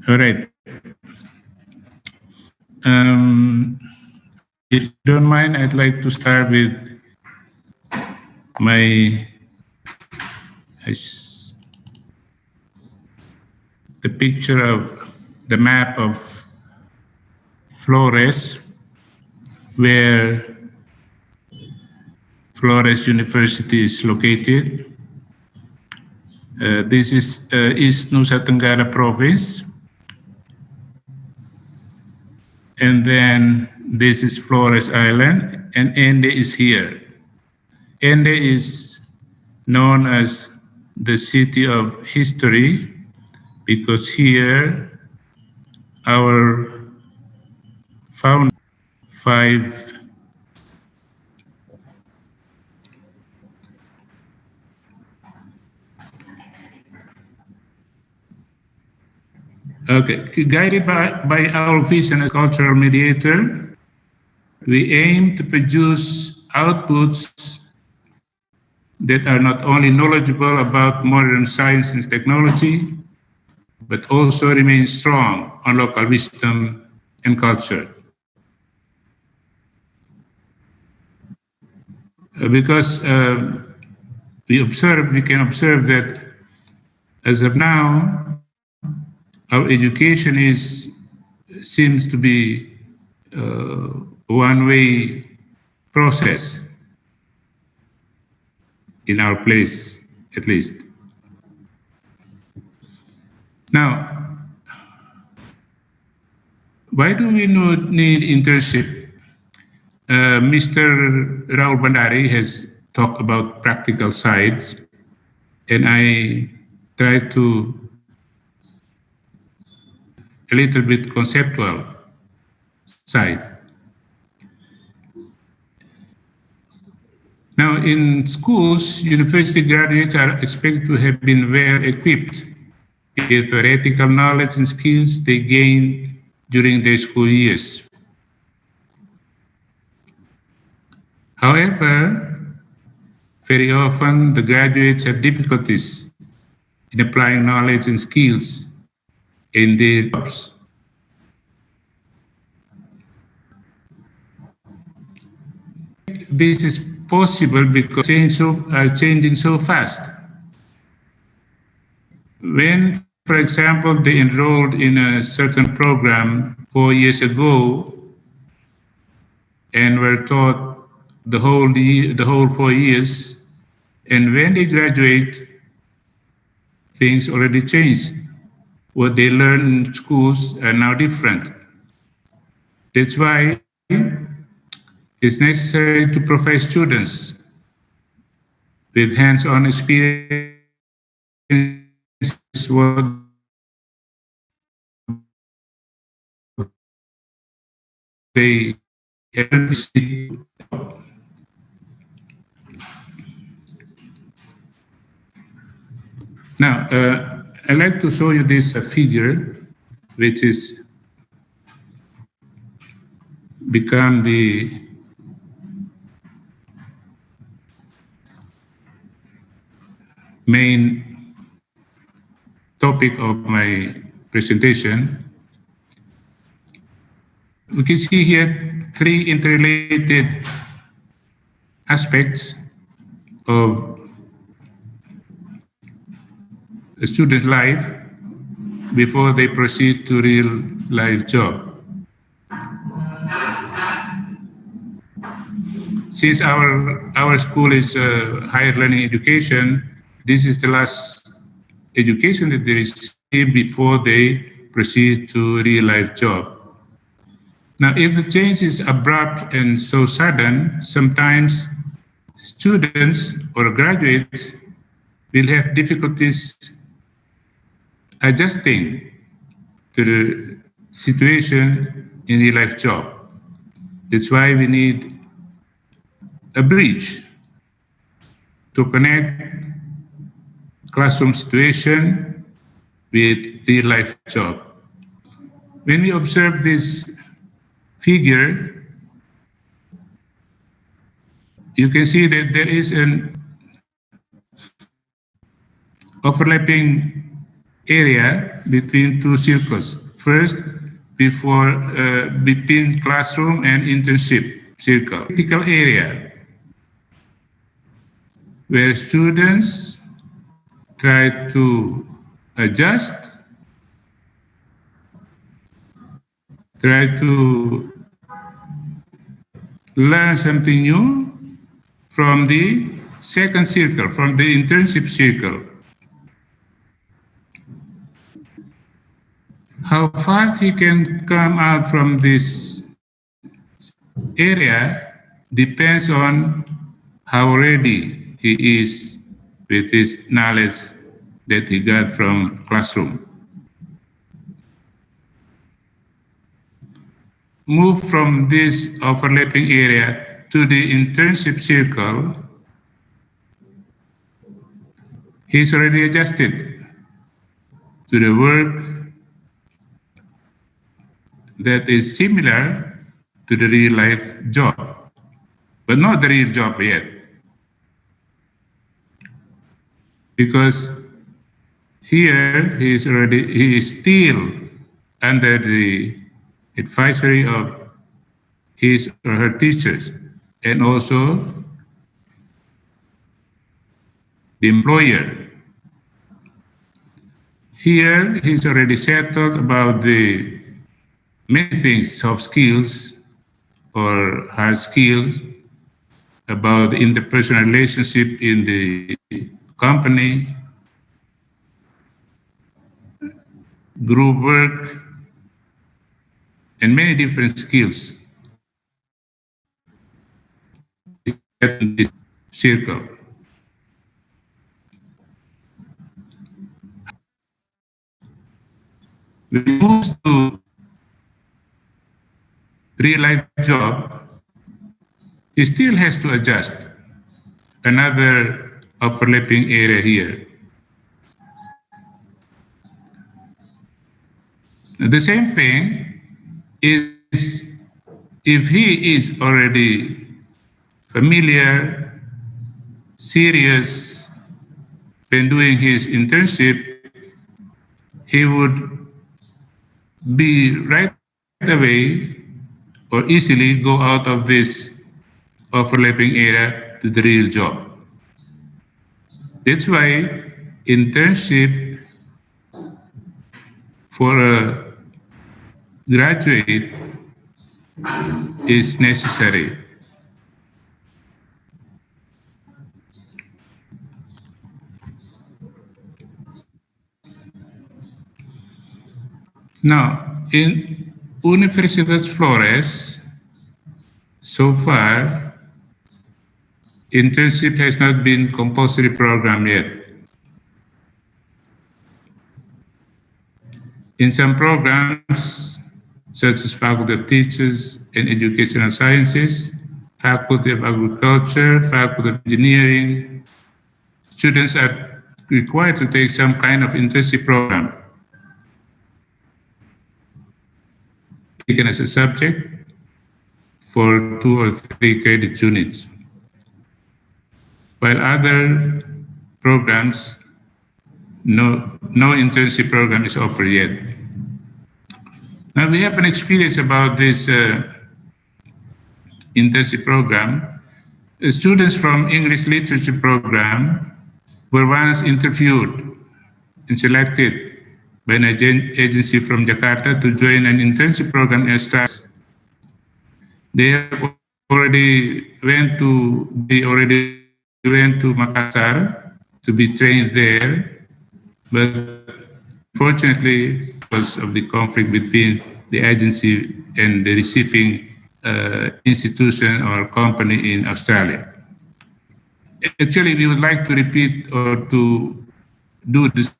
All right. If you don't mind, I'd like to start with my the picture of the map of Flores, where Flores University is located. This is East Nusa Tenggara Province. And then this is Flores Island, and Ende is here. Ende is known as the city of history because here our found 5 Okay, guided by our vision as cultural mediator, we aim to produce outputs that are not only knowledgeable about modern science and technology, but also remain strong on local wisdom and culture. Because we can observe that as of now, our education seems to be a one-way process in our place, at least. Now, why do we need internship? Mr. Raul Bandari has talked about practical sides, and I try to a little bit conceptual side. Now, in schools, university graduates are expected to have been well equipped with theoretical knowledge and skills they gained during their school years. However, very often the graduates have difficulties in applying knowledge and skills in their jobs. This is possible because things are changing so fast. When, for example, they enrolled in a certain program 4 years ago and were taught the whole 4 years, and when they graduate, things already changed. What they learn in schools are now different. That's why it's necessary to provide students with hands-on experience what they have. Now, I'd like to show you this figure, which is become the main topic of my presentation. We can see here 3 interrelated aspects of a student life before they proceed to real life job. Since our school is higher learning education, this is the last education that they receive before they proceed to real life job. Now, if the change is abrupt and so sudden, sometimes students or graduates will have difficulties adjusting to the situation in real life job. That's why we need a bridge to connect classroom situation with real life job. When we observe this figure, you can see that there is an overlapping area between two circles. First, between classroom and internship circle. Critical area where students try to adjust, try to learn something new from the second circle, from the internship circle. How fast he can come out from this area depends on how ready he is with his knowledge that he got from classroom. Move from this overlapping area to the internship circle, he's already adjusted to the work that is similar to the real life job, but not the real job yet. Because here he is still under the advisory of his or her teachers and also the employer. Here he's already settled about the many things, soft skills or hard skills, about the interpersonal relationship in the company, group work, and many different skills in this circle. When he moves to real life job, he still has to adjust another overlapping area here. The same thing is if he is already familiar, serious when doing his internship, he would be right away or easily go out of this overlapping area to the real job. That's why internship for a graduate is necessary. Now, in Universitas Flores, so far, internship has not been compulsory program yet. In some programs, such as Faculty of Teachers and Educational Sciences, Faculty of Agriculture, Faculty of Engineering, students are required to take some kind of internship program, taken as a subject for 2 or 3 credit units. While other programs, no internship program is offered yet. Now we have an experience about this internship program. Students from English literature program were once interviewed and selected by an agency from Jakarta to join an internship program in Australia. They already went to Makassar to be trained there, but fortunately, because of the conflict between the agency and the receiving institution or company in Australia. Actually, we would like to repeat or to do the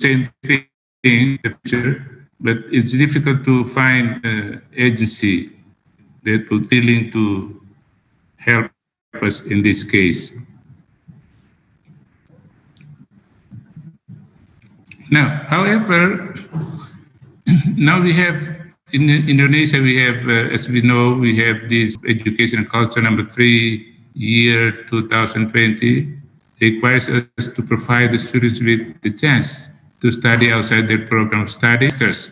same thing in the future, but it's difficult to find an agency that would be willing to help us in this case. Now, however, now we have in Indonesia, we have, as we know, we have this education culture number 3 year 2020 requires us to provide the students with the chance to study outside their program of studies.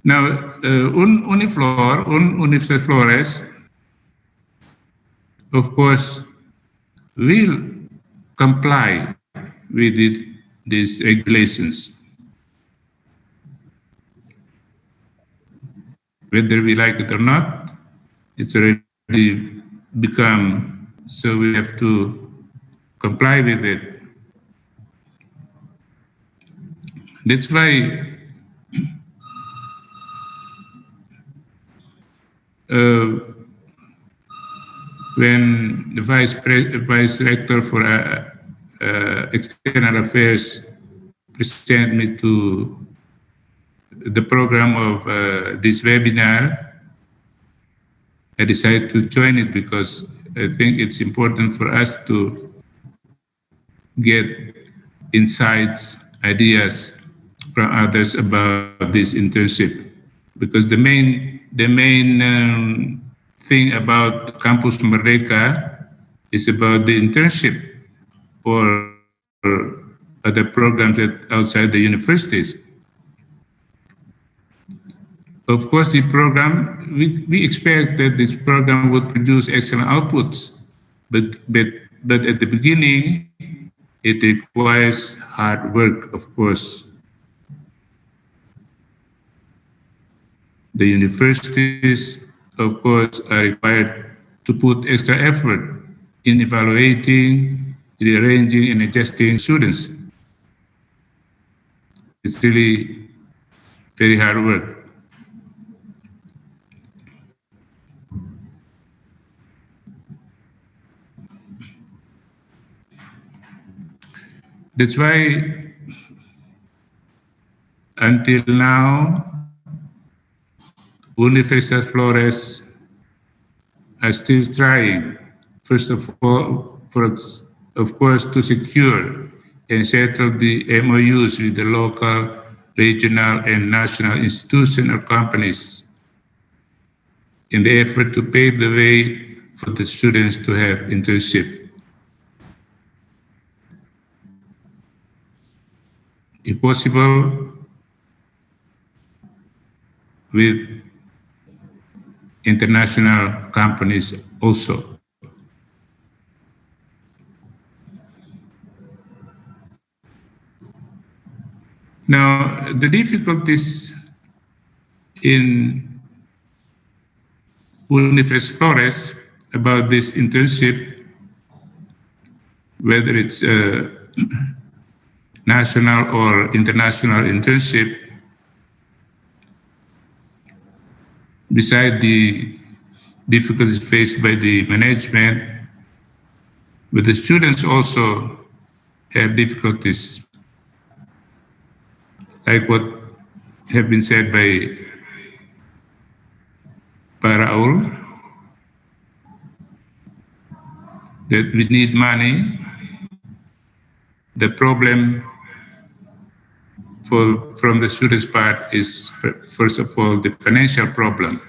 Now, Universitas Flores, of course, will comply with these regulations, whether we like it or not. It's already become so. We have to comply with it. That's why when the vice rector for external affairs presented me to the program of this webinar, I decided to join it because I think it's important for us to get insights, ideas from others about this internship. Because the main thing about Campus Merdeka is about the internship or other programs outside the universities. Of course, the program, we expect that this program would produce excellent outputs, but at the beginning, it requires hard work, of course. The universities, of course, are required to put extra effort in evaluating, rearranging, and adjusting students. It's really very hard work. That's why until now, Universitas Flores are still trying, first of all, of course, to secure and settle the MOUs with the local, regional, and national institutions or companies in the effort to pave the way for the students to have internship. If possible, with international companies also. Now, the difficulties in Universitas Flores about this internship, whether it's a national or international internship, beside the difficulties faced by the management, but the students also have difficulties, like what have been said by Raul, that we need money. The problem from the students' part is, first of all, the financial problem.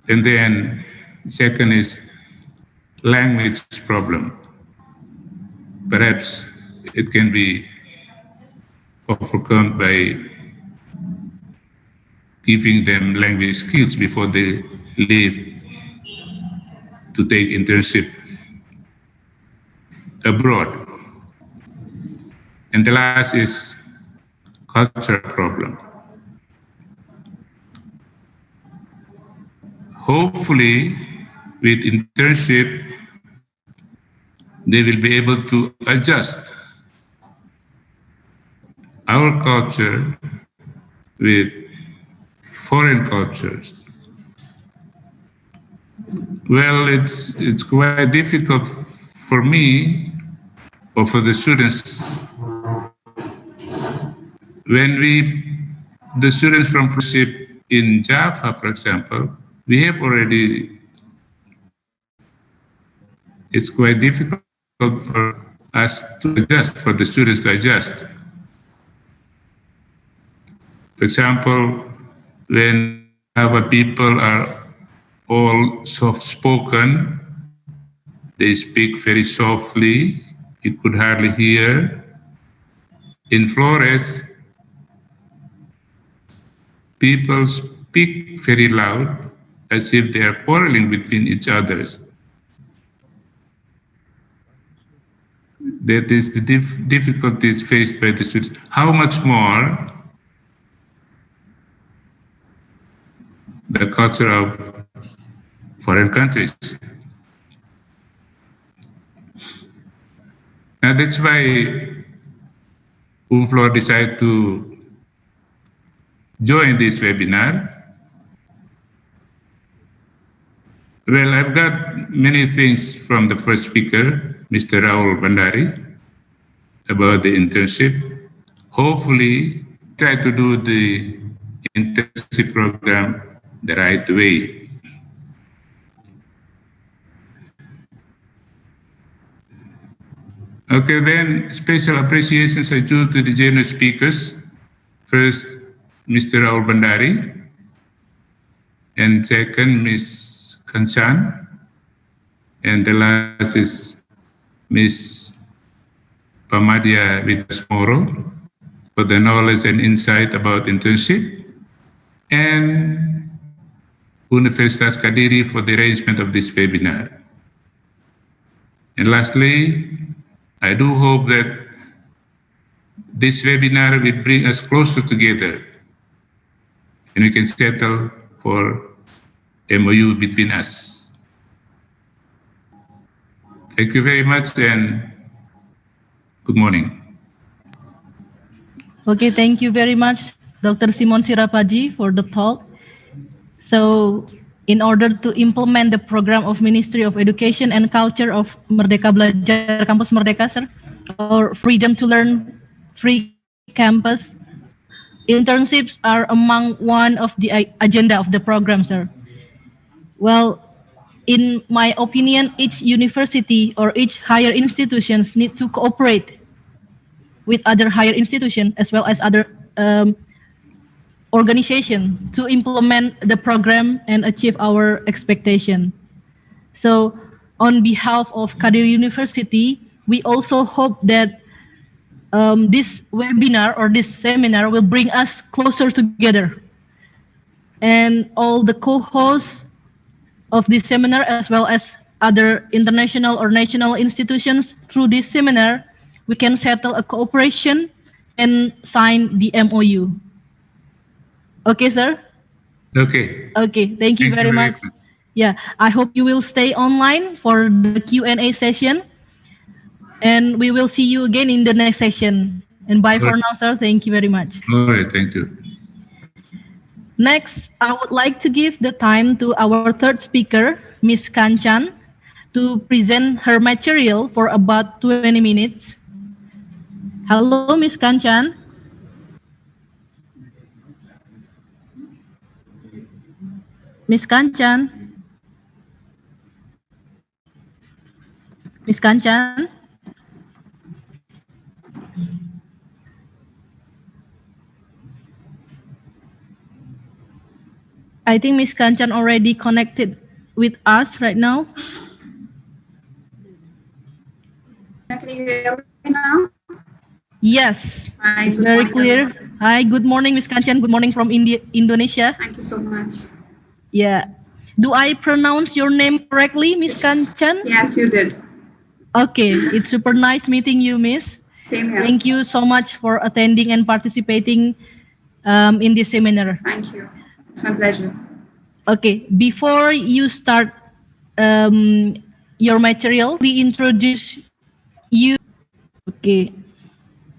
And then second is language problem. Perhaps it can be overcome by giving them language skills before they leave to take internship abroad. And the last is cultural problem. Hopefully, with internship, they will be able to adjust our culture with foreign cultures. Well, it's quite difficult for me or for the students when the students from internship in Java, for example, we have already. It's quite difficult for us to adjust, for the students to adjust. For example, when our people are all soft-spoken, they speak very softly, you could hardly hear. In Flores, people speak very loud as if they are quarreling between each other. That is the difficulties faced by the students. How much more the culture of foreign countries? Now that's why UNFLOR decided to join this webinar. Well, I've got many things from the first speaker, Mr. Raul Bandari, about the internship. Hopefully, try to do the internship program the right way. Okay, then special appreciations are due to the generous speakers. First, Mr. Raul Bandari, and second, Ms. Kanchan, and the last is Ms. Pamadia Vitasmoro for the knowledge and insight about internship, and Universitas Kadiri for the arrangement of this webinar. And lastly, I do hope that this webinar will bring us closer together and we can settle for MOU between us. Thank you very much and good morning. Okay, thank you very much, Dr. Simon Sirapaji, for the talk. So, in order to implement the program of Ministry of Education and Culture of Merdeka Belajar Kampus Merdeka, sir, or Freedom to Learn Free Campus, internships are among one of the agenda of the program, sir. Well, in my opinion, each university or each higher institutions need to cooperate with other higher institutions as well as other organization to implement the program and achieve our expectation. So on behalf of Kadir University, we also hope that this webinar or this seminar will bring us closer together. And all the co-hosts of this seminar as well as other international or national institutions, through this seminar, we can settle a cooperation and sign the MOU. Okay, sir? Okay. Okay, thank you very much. Yeah, I hope you will stay online for the Q&A session. And we will see you again in the next session. And bye for now, sir. Thank you very much. All right, thank you. Next, I would like to give the time to our third speaker, Ms. Kanchan, to present her material for about 20 minutes. Hello, Ms. Kanchan. Ms. Kanchan. Ms. Kanchan. I think Ms. Kanchan already connected with us right now. Can you hear me now? Yes, Hi, it's very clear. Hi, good morning, Ms. Kanchan. Good morning from Indonesia. Thank you so much. Yeah. Do I pronounce your name correctly, Ms. Kanchan? Yes, you did. Okay, it's super nice meeting you, Miss. Same here. Thank you so much for attending and participating in this seminar. Thank you. It's my pleasure. Okay, before you start your material, we introduce you. Okay,